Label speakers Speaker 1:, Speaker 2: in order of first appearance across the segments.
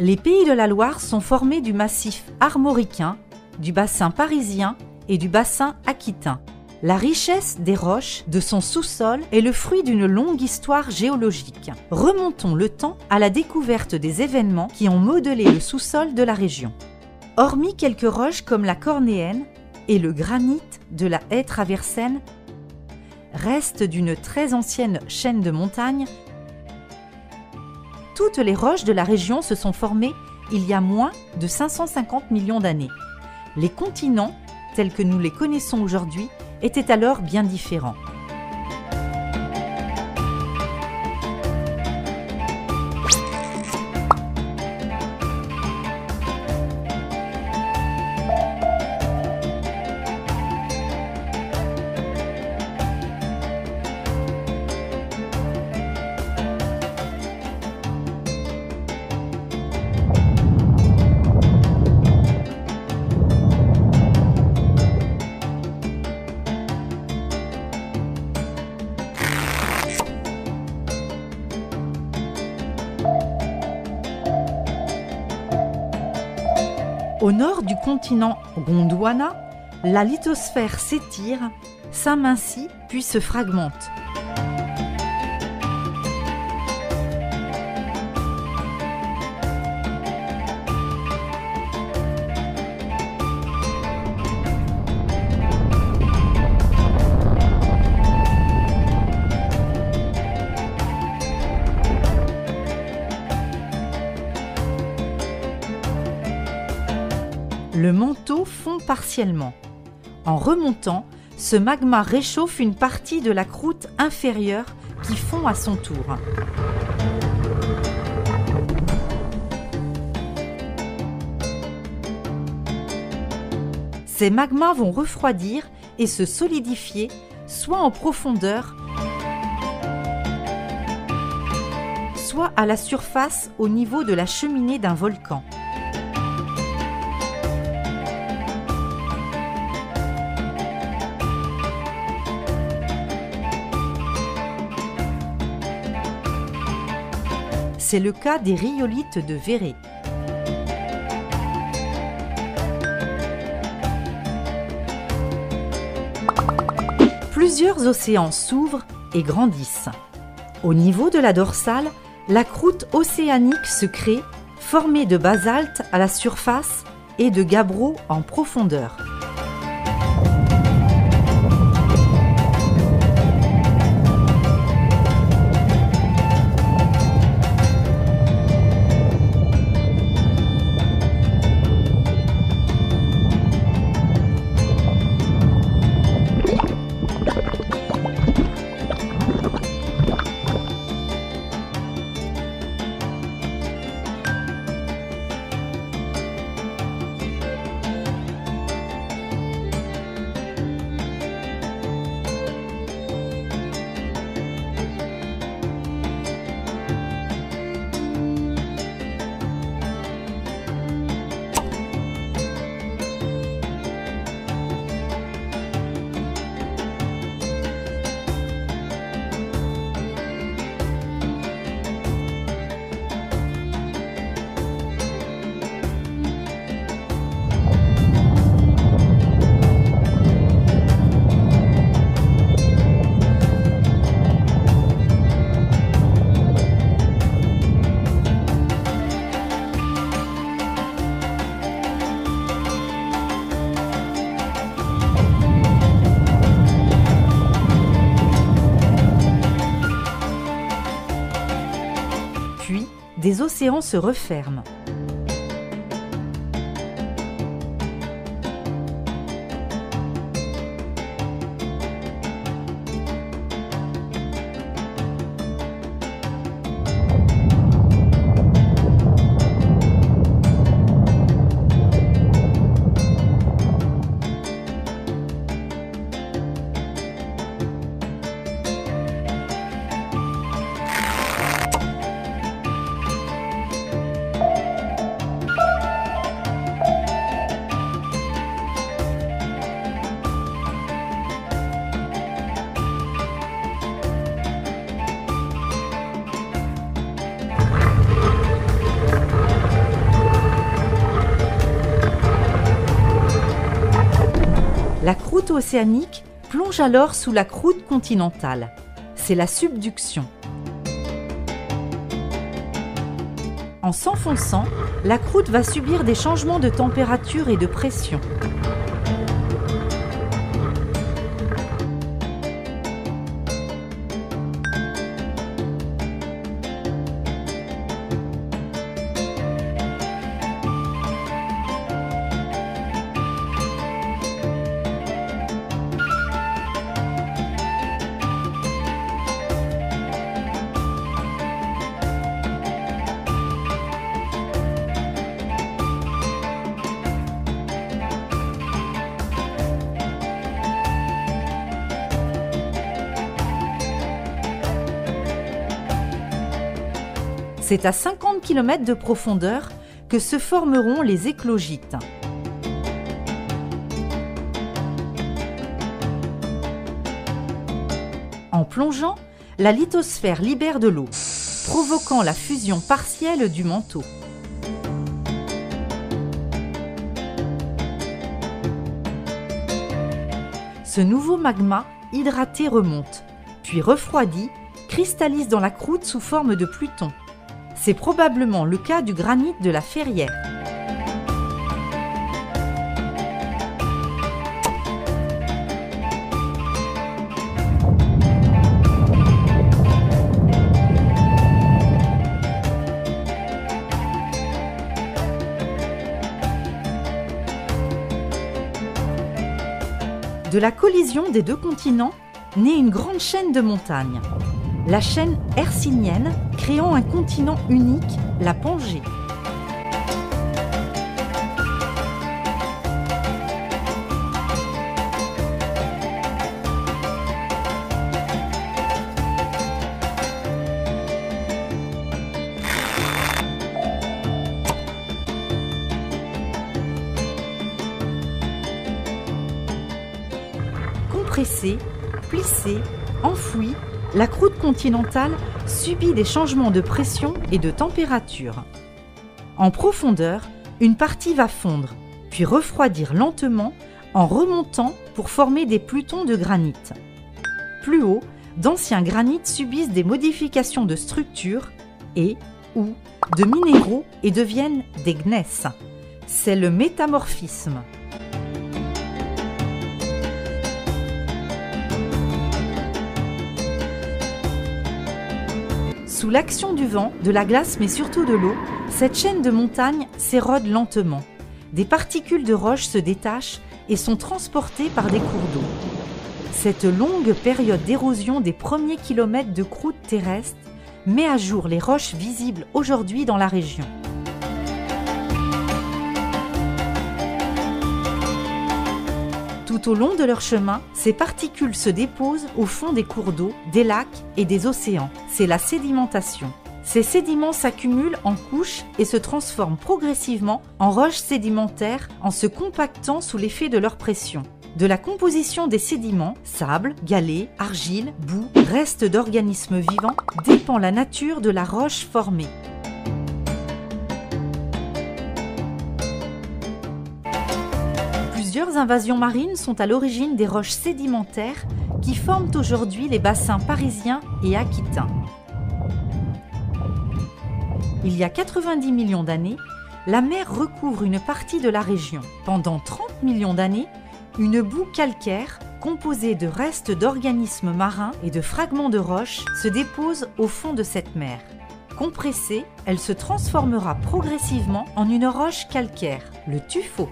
Speaker 1: Les Pays de la Loire sont formés du massif armoricain, du bassin parisien et du bassin aquitain. La richesse des roches de son sous-sol est le fruit d'une longue histoire géologique. Remontons le temps à la découverte des événements qui ont modelé le sous-sol de la région. Hormis quelques roches comme la cornéenne et le granit de la haie traversaine, restes d'une très ancienne chaîne de montagnes, toutes les roches de la région se sont formées il y a moins de 550 millions d'années. Les continents, tels que nous les connaissons aujourd'hui, étaient alors bien différents. Au nord du continent Gondwana, la lithosphère s'étire, s'amincit puis se fragmente. Le manteau fond partiellement. En remontant, ce magma réchauffe une partie de la croûte inférieure qui fond à son tour. Ces magmas vont refroidir et se solidifier, soit en profondeur, soit à la surface au niveau de la cheminée d'un volcan. C'est le cas des rhyolites de Verrey. Plusieurs océans s'ouvrent et grandissent. Au niveau de la dorsale, la croûte océanique se crée, formée de basalte à la surface et de gabbro en profondeur. Des océans se referment. manteau océanique plonge alors sous la croûte continentale. C'est la subduction. En s'enfonçant, la croûte va subir des changements de température et de pression. C'est à 50 km de profondeur que se formeront les éclogites. En plongeant, la lithosphère libère de l'eau, provoquant la fusion partielle du manteau. Ce nouveau magma hydraté remonte, puis refroidi, cristallise dans la croûte sous forme de pluton. C'est probablement le cas du granit de la Ferrière. De la collision des deux continents naît une grande chaîne de montagnes. La chaîne hercynienne, créant un continent unique, la Pangée. Compressée, plissée, enfouie, la croûte continentale subit des changements de pression et de température. En profondeur, une partie va fondre, puis refroidir lentement en remontant pour former des plutons de granit. Plus haut, d'anciens granites subissent des modifications de structure ou de minéraux et deviennent des gneiss. C'est le métamorphisme. Sous l'action du vent, de la glace mais surtout de l'eau, cette chaîne de montagnes s'érode lentement. Des particules de roche se détachent et sont transportées par des cours d'eau. Cette longue période d'érosion des premiers kilomètres de croûte terrestre met à jour les roches visibles aujourd'hui dans la région. Tout au long de leur chemin, ces particules se déposent au fond des cours d'eau, des lacs et des océans. C'est la sédimentation. Ces sédiments s'accumulent en couches et se transforment progressivement en roches sédimentaires en se compactant sous l'effet de leur pression. De la composition des sédiments, sable, galets, argile, boue, restes d'organismes vivants, dépend la nature de la roche formée. Plusieurs invasions marines sont à l'origine des roches sédimentaires qui forment aujourd'hui les bassins parisiens et aquitains. Il y a 90 millions d'années, la mer recouvre une partie de la région. Pendant 30 millions d'années, une boue calcaire, composée de restes d'organismes marins et de fragments de roches, se dépose au fond de cette mer. Compressée, elle se transformera progressivement en une roche calcaire, le tuffeau.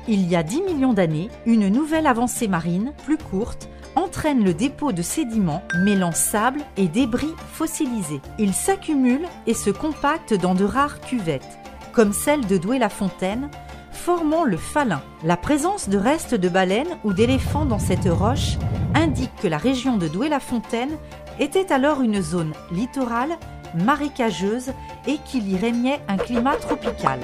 Speaker 1: Il y a 10 millions d'années, une nouvelle avancée marine, plus courte, entraîne le dépôt de sédiments mêlant sable et débris fossilisés. Ils s'accumulent et se compactent dans de rares cuvettes, comme celle de Douai-la-Fontaine, formant le Falin. La présence de restes de baleines ou d'éléphants dans cette roche indique que la région de Douai-la-Fontaine était alors une zone littorale, marécageuse et qu'il y régnait un climat tropical.